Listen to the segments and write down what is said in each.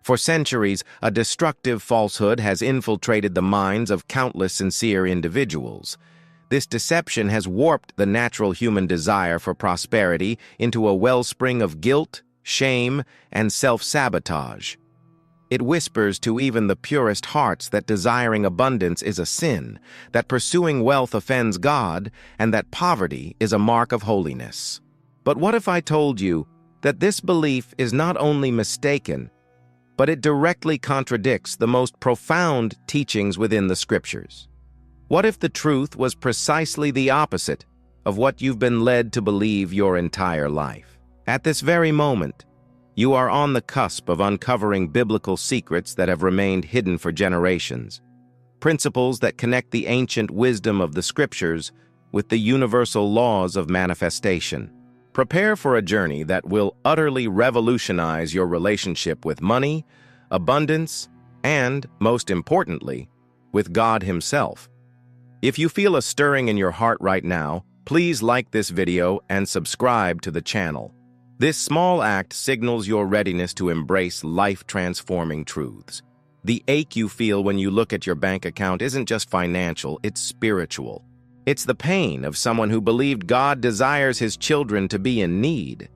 For centuries, a destructive falsehood has infiltrated the minds of countless sincere individuals. This deception has warped the natural human desire for prosperity into a wellspring of guilt, shame, and self-sabotage. It whispers to even the purest hearts that desiring abundance is a sin, that pursuing wealth offends God, and that poverty is a mark of holiness. But what if I told you that this belief is not only mistaken, but it directly contradicts the most profound teachings within the Scriptures? What if the truth was precisely the opposite of what you've been led to believe your entire life? At this very moment, you are on the cusp of uncovering biblical secrets that have remained hidden for generations, principles that connect the ancient wisdom of the Scriptures with the universal laws of manifestation. Prepare for a journey that will utterly revolutionize your relationship with money, abundance, and, most importantly, with God Himself. If you feel a stirring in your heart right now, please like this video and subscribe to the channel. This small act signals your readiness to embrace life-transforming truths. The ache you feel when you look at your bank account isn't just financial, it's spiritual. It's the pain of someone who believed God desires His children to be in need,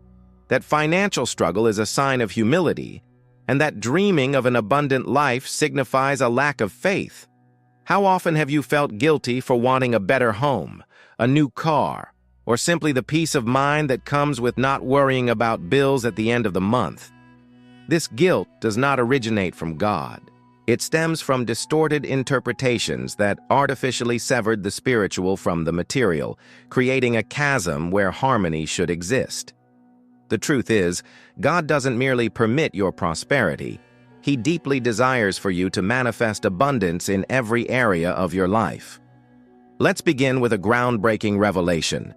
that financial struggle is a sign of humility, and that dreaming of an abundant life signifies a lack of faith. How often have you felt guilty for wanting a better home, a new car, or simply the peace of mind that comes with not worrying about bills at the end of the month? This guilt does not originate from God. It stems from distorted interpretations that artificially severed the spiritual from the material, creating a chasm where harmony should exist. The truth is, God doesn't merely permit your prosperity. He deeply desires for you to manifest abundance in every area of your life. Let's begin with a groundbreaking revelation.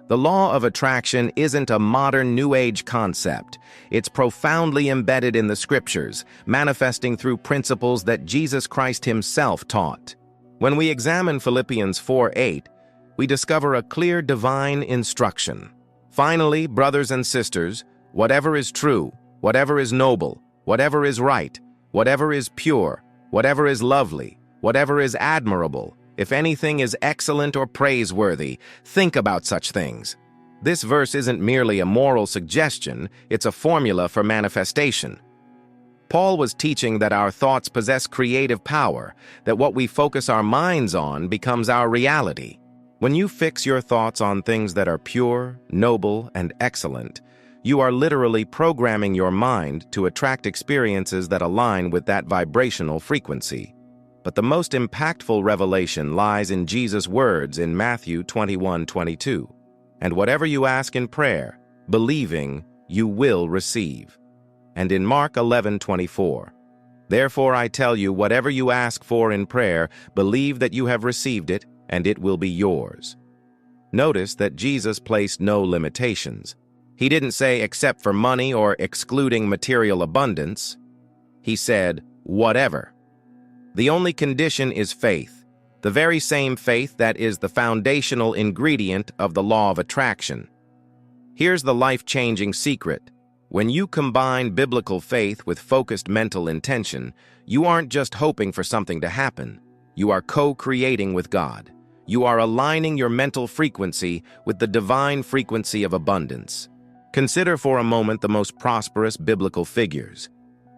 The law of attraction isn't a modern New Age concept. It's profoundly embedded in the Scriptures, manifesting through principles that Jesus Christ Himself taught. When we examine Philippians 4:8, we discover a clear divine instruction. Finally, brothers and sisters, whatever is true, whatever is noble, whatever is right, whatever is pure, whatever is lovely, whatever is admirable, if anything is excellent or praiseworthy, think about such things. This verse isn't merely a moral suggestion, it's a formula for manifestation. Paul was teaching that our thoughts possess creative power, that what we focus our minds on becomes our reality. When you fix your thoughts on things that are pure, noble, and excellent, you are literally programming your mind to attract experiences that align with that vibrational frequency. But the most impactful revelation lies in Jesus' words in Matthew 21:22. And whatever you ask in prayer, believing, you will receive. And in Mark 11:24. Therefore I tell you, whatever you ask for in prayer, believe that you have received it, and it will be yours. Notice that Jesus placed no limitations. He didn't say except for money or excluding material abundance. He said, whatever. The only condition is faith, the very same faith that is the foundational ingredient of the law of attraction. Here's the life-changing secret. When you combine biblical faith with focused mental intention, you aren't just hoping for something to happen. You are co-creating with God. You are aligning your mental frequency with the divine frequency of abundance. Consider for a moment the most prosperous biblical figures.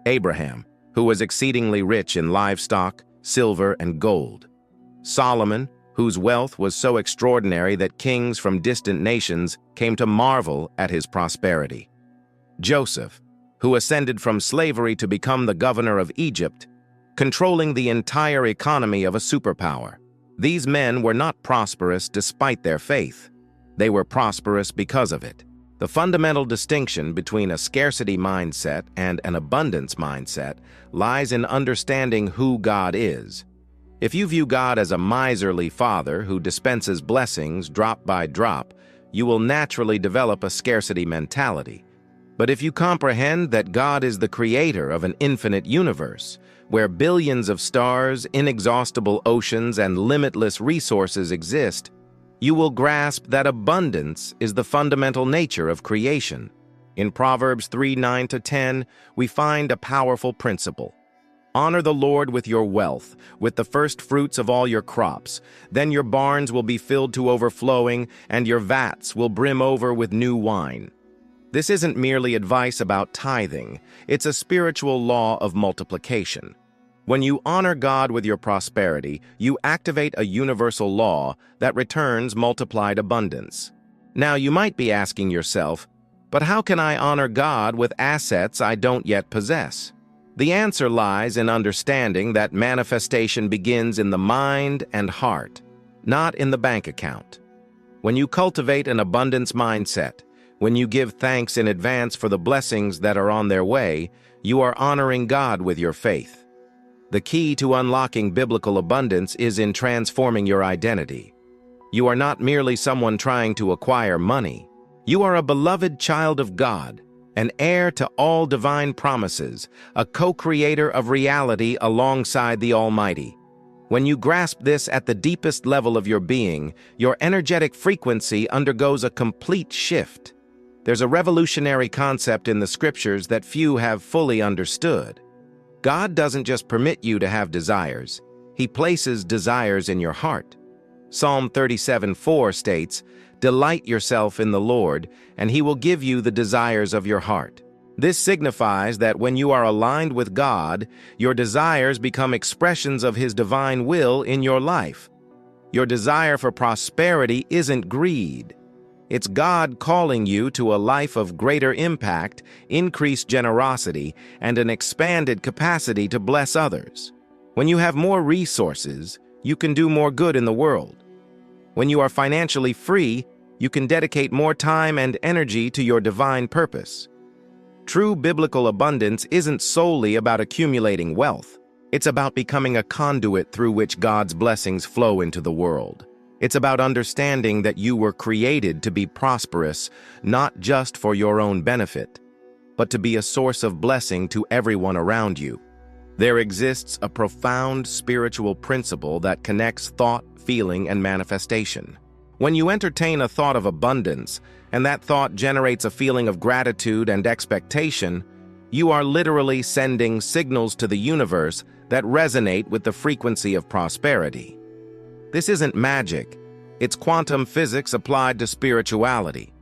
Abraham, who was exceedingly rich in livestock, silver, and gold. Solomon, whose wealth was so extraordinary that kings from distant nations came to marvel at his prosperity. Joseph, who ascended from slavery to become the governor of Egypt, controlling the entire economy of a superpower. These men were not prosperous despite their faith. They were prosperous because of it. The fundamental distinction between a scarcity mindset and an abundance mindset lies in understanding who God is. If you view God as a miserly father who dispenses blessings drop by drop, you will naturally develop a scarcity mentality. But if you comprehend that God is the creator of an infinite universe, where billions of stars, inexhaustible oceans, and limitless resources exist, you will grasp that abundance is the fundamental nature of creation. In Proverbs 3:9-10, we find a powerful principle. Honor the Lord with your wealth, with the first fruits of all your crops. Then your barns will be filled to overflowing, and your vats will brim over with new wine. This isn't merely advice about tithing, it's a spiritual law of multiplication. When you honor God with your prosperity, you activate a universal law that returns multiplied abundance. Now, you might be asking yourself, but how can I honor God with assets I don't yet possess? The answer lies in understanding that manifestation begins in the mind and heart, not in the bank account. When you cultivate an abundance mindset, when you give thanks in advance for the blessings that are on their way, you are honoring God with your faith. The key to unlocking biblical abundance is in transforming your identity. You are not merely someone trying to acquire money. You are a beloved child of God, an heir to all divine promises, a co-creator of reality alongside the Almighty. When you grasp this at the deepest level of your being, your energetic frequency undergoes a complete shift. There's a revolutionary concept in the scriptures that few have fully understood. God doesn't just permit you to have desires, He places desires in your heart. Psalm 37:4 states, "Delight yourself in the Lord, and He will give you the desires of your heart." This signifies that when you are aligned with God, your desires become expressions of His divine will in your life. Your desire for prosperity isn't greed. It's God calling you to a life of greater impact, increased generosity, and an expanded capacity to bless others. When you have more resources, you can do more good in the world. When you are financially free, you can dedicate more time and energy to your divine purpose. True biblical abundance isn't solely about accumulating wealth. It's about becoming a conduit through which God's blessings flow into the world. It's about understanding that you were created to be prosperous, not just for your own benefit, but to be a source of blessing to everyone around you. There exists a profound spiritual principle that connects thought, feeling, and manifestation. When you entertain a thought of abundance, and that thought generates a feeling of gratitude and expectation, you are literally sending signals to the universe that resonate with the frequency of prosperity. This isn't magic. It's quantum physics applied to spirituality.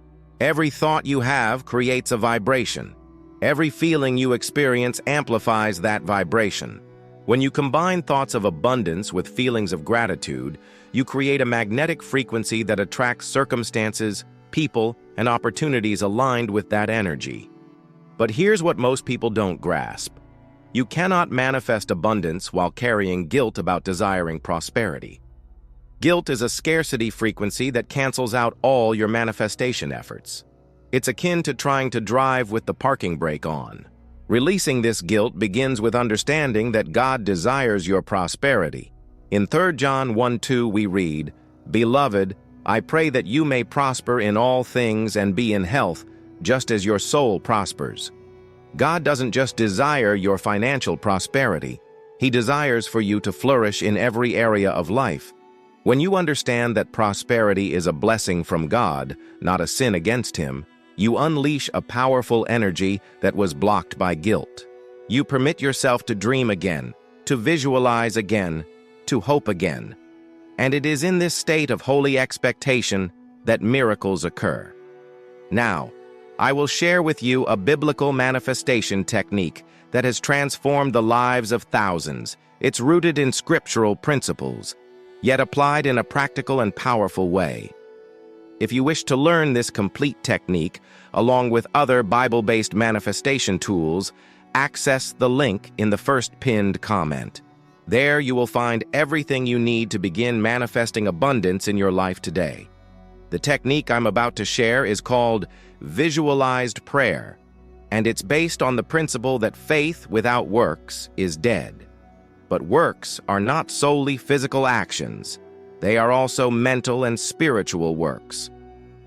Every thought you have creates a vibration. Every feeling you experience amplifies that vibration. When you combine thoughts of abundance with feelings of gratitude, you create a magnetic frequency that attracts circumstances, people, and opportunities aligned with that energy. But here's what most people don't grasp. You cannot manifest abundance while carrying guilt about desiring prosperity. Guilt is a scarcity frequency that cancels out all your manifestation efforts. It's akin to trying to drive with the parking brake on. Releasing this guilt begins with understanding that God desires your prosperity. In 3 John 1:2 we read, "Beloved, I pray that you may prosper in all things and be in health, just as your soul prospers." God doesn't just desire your financial prosperity. He desires for you to flourish in every area of life. When you understand that prosperity is a blessing from God, not a sin against Him, you unleash a powerful energy that was blocked by guilt. You permit yourself to dream again, to visualize again, to hope again. And it is in this state of holy expectation that miracles occur. Now, I will share with you a biblical manifestation technique that has transformed the lives of thousands. It's rooted in scriptural principles, yet applied in a practical and powerful way. If you wish to learn this complete technique, along with other Bible-based manifestation tools, access the link in the first pinned comment. There you will find everything you need to begin manifesting abundance in your life today. The technique I'm about to share is called visualized prayer, and it's based on the principle that faith without works is dead. But works are not solely physical actions. They are also mental and spiritual works.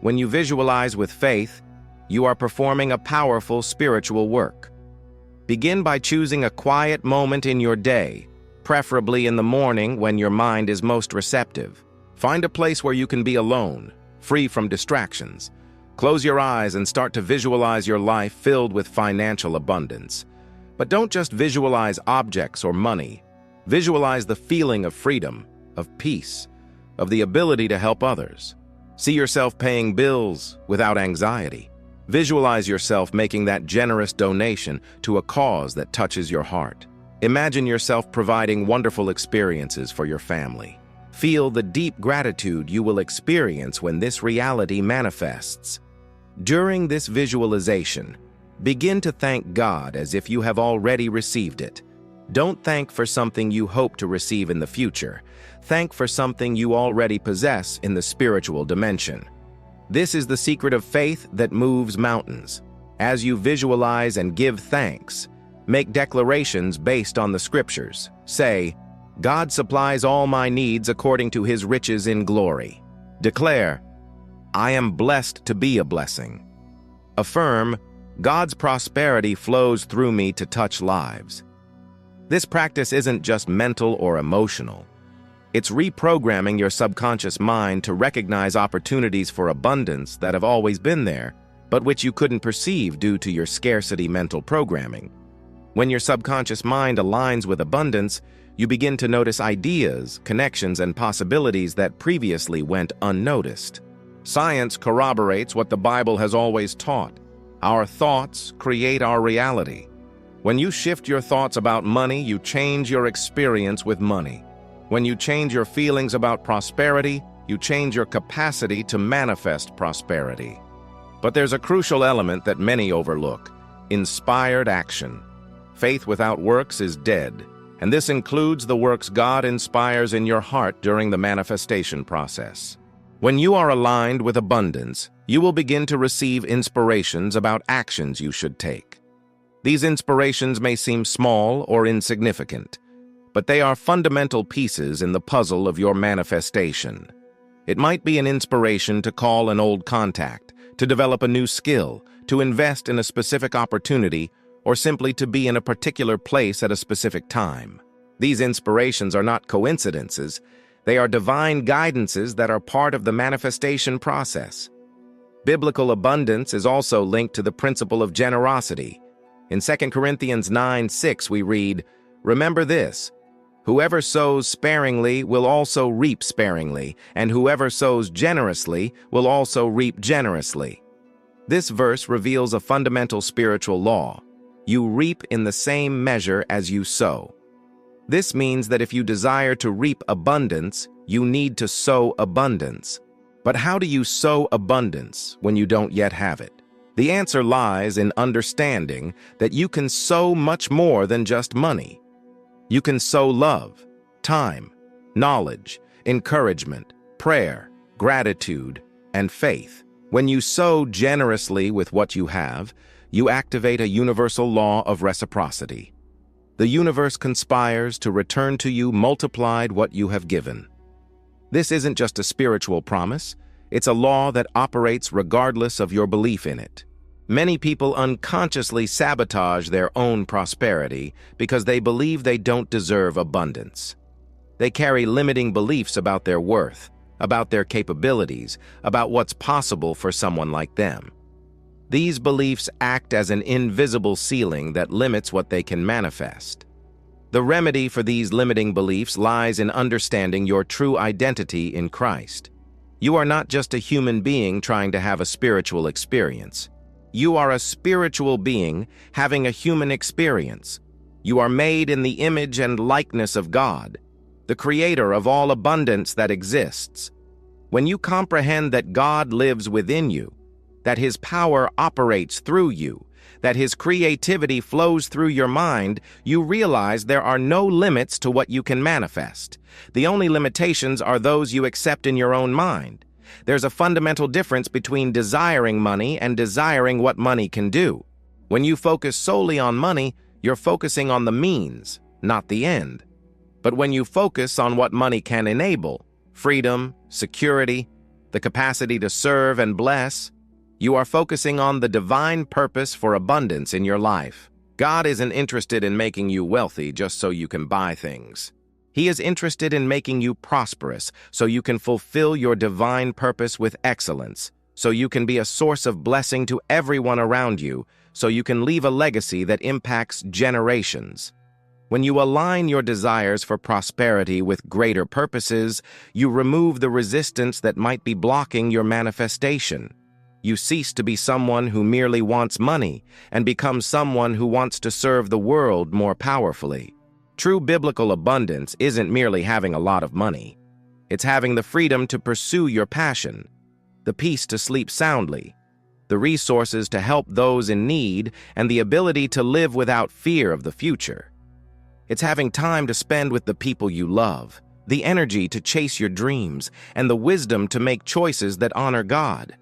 When you visualize with faith, you are performing a powerful spiritual work. Begin by choosing a quiet moment in your day, preferably in the morning when your mind is most receptive. Find a place where you can be alone, free from distractions. Close your eyes and start to visualize your life filled with financial abundance. But don't just visualize objects or money. Visualize the feeling of freedom, of peace, of the ability to help others. See yourself paying bills without anxiety. Visualize yourself making that generous donation to a cause that touches your heart. Imagine yourself providing wonderful experiences for your family. Feel the deep gratitude you will experience when this reality manifests. During this visualization, begin to thank God as if you have already received it. Don't thank for something you hope to receive in the future. Thank for something you already possess in the spiritual dimension. This is the secret of faith that moves mountains. As you visualize and give thanks, make declarations based on the scriptures. Say, God supplies all my needs according to his riches in glory. Declare, I am blessed to be a blessing. Affirm, God's prosperity flows through me to touch lives. This practice isn't just mental or emotional. It's reprogramming your subconscious mind to recognize opportunities for abundance that have always been there, but which you couldn't perceive due to your scarcity mental programming. When your subconscious mind aligns with abundance, you begin to notice ideas, connections, and possibilities that previously went unnoticed. Science corroborates what the Bible has always taught. Our thoughts create our reality. When you shift your thoughts about money, you change your experience with money. When you change your feelings about prosperity, you change your capacity to manifest prosperity. But there's a crucial element that many overlook: inspired action. Faith without works is dead, and this includes the works God inspires in your heart during the manifestation process. When you are aligned with abundance, you will begin to receive inspirations about actions you should take. These inspirations may seem small or insignificant, but they are fundamental pieces in the puzzle of your manifestation. It might be an inspiration to call an old contact, to develop a new skill, to invest in a specific opportunity, or simply to be in a particular place at a specific time. These inspirations are not coincidences. They are divine guidances that are part of the manifestation process. Biblical abundance is also linked to the principle of generosity. In 2 Corinthians 9:6 we read, "Remember this, whoever sows sparingly will also reap sparingly, and whoever sows generously will also reap generously." This verse reveals a fundamental spiritual law. You reap in the same measure as you sow. This means that if you desire to reap abundance, you need to sow abundance. But how do you sow abundance when you don't yet have it? The answer lies in understanding that you can sow much more than just money. You can sow love, time, knowledge, encouragement, prayer, gratitude, and faith. When you sow generously with what you have, you activate a universal law of reciprocity. The universe conspires to return to you multiplied what you have given. This isn't just a spiritual promise, it's a law that operates regardless of your belief in it. Many people unconsciously sabotage their own prosperity because they believe they don't deserve abundance. They carry limiting beliefs about their worth, about their capabilities, about what's possible for someone like them. These beliefs act as an invisible ceiling that limits what they can manifest. The remedy for these limiting beliefs lies in understanding your true identity in Christ. You are not just a human being trying to have a spiritual experience. You are a spiritual being having a human experience. You are made in the image and likeness of God, the creator of all abundance that exists. When you comprehend that God lives within you, that his power operates through you, that his creativity flows through your mind, you realize there are no limits to what you can manifest. The only limitations are those you accept in your own mind. There's a fundamental difference between desiring money and desiring what money can do. When you focus solely on money, you're focusing on the means, not the end. But when you focus on what money can enable, freedom, security, the capacity to serve and bless, you are focusing on the divine purpose for abundance in your life. God isn't interested in making you wealthy just so you can buy things. He is interested in making you prosperous so you can fulfill your divine purpose with excellence, so you can be a source of blessing to everyone around you, so you can leave a legacy that impacts generations. When you align your desires for prosperity with greater purposes, you remove the resistance that might be blocking your manifestation. You cease to be someone who merely wants money and become someone who wants to serve the world more powerfully. True biblical abundance isn't merely having a lot of money. It's having the freedom to pursue your passion, the peace to sleep soundly, the resources to help those in need, and the ability to live without fear of the future. It's having time to spend with the people you love, the energy to chase your dreams, and the wisdom to make choices that honor God.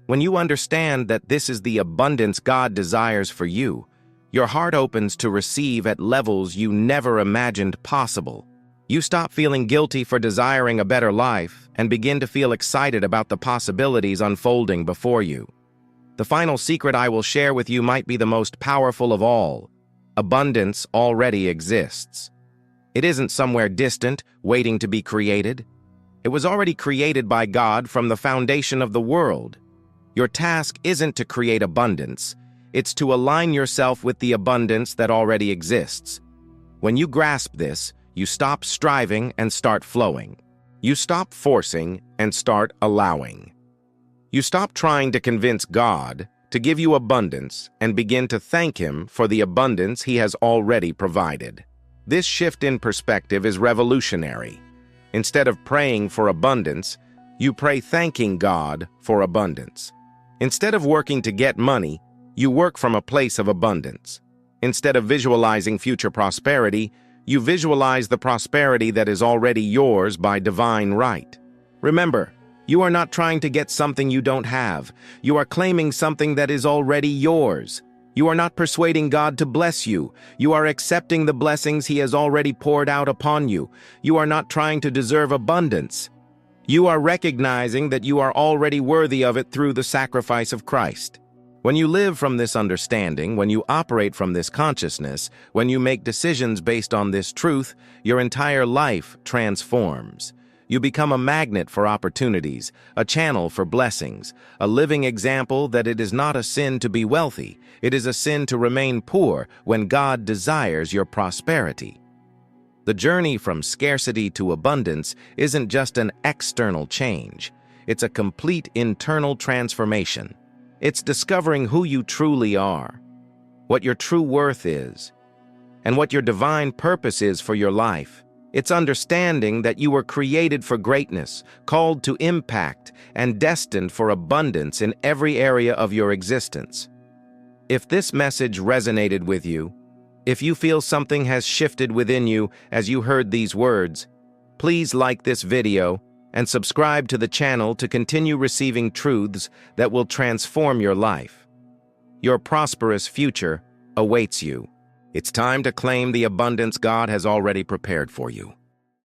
When you understand that this is the abundance God desires for you, your heart opens to receive at levels you never imagined possible. You stop feeling guilty for desiring a better life and begin to feel excited about the possibilities unfolding before you. The final secret I will share with you might be the most powerful of all. Abundance already exists. It isn't somewhere distant, waiting to be created. It was already created by God from the foundation of the world. Your task isn't to create abundance. It's to align yourself with the abundance that already exists. When you grasp this, you stop striving and start flowing. You stop forcing and start allowing. You stop trying to convince God to give you abundance and begin to thank Him for the abundance He has already provided. This shift in perspective is revolutionary. Instead of praying for abundance, you pray thanking God for abundance. Instead of working to get money, you work from a place of abundance. Instead of visualizing future prosperity, you visualize the prosperity that is already yours by divine right. Remember, you are not trying to get something you don't have. You are claiming something that is already yours. You are not persuading God to bless you. You are accepting the blessings He has already poured out upon you. You are not trying to deserve abundance. You are recognizing that you are already worthy of it through the sacrifice of Christ. When you live from this understanding, when you operate from this consciousness, when you make decisions based on this truth, your entire life transforms. You become a magnet for opportunities, a channel for blessings, a living example that it is not a sin to be wealthy. It is a sin to remain poor when God desires your prosperity. The journey from scarcity to abundance isn't just an external change. It's a complete internal transformation. It's discovering who you truly are, what your true worth is, and what your divine purpose is for your life. It's understanding that you were created for greatness, called to impact, and destined for abundance in every area of your existence. If this message resonated with you, if you feel something has shifted within you as you heard these words, please like this video and subscribe to the channel to continue receiving truths that will transform your life. Your prosperous future awaits you. It's time to claim the abundance God has already prepared for you.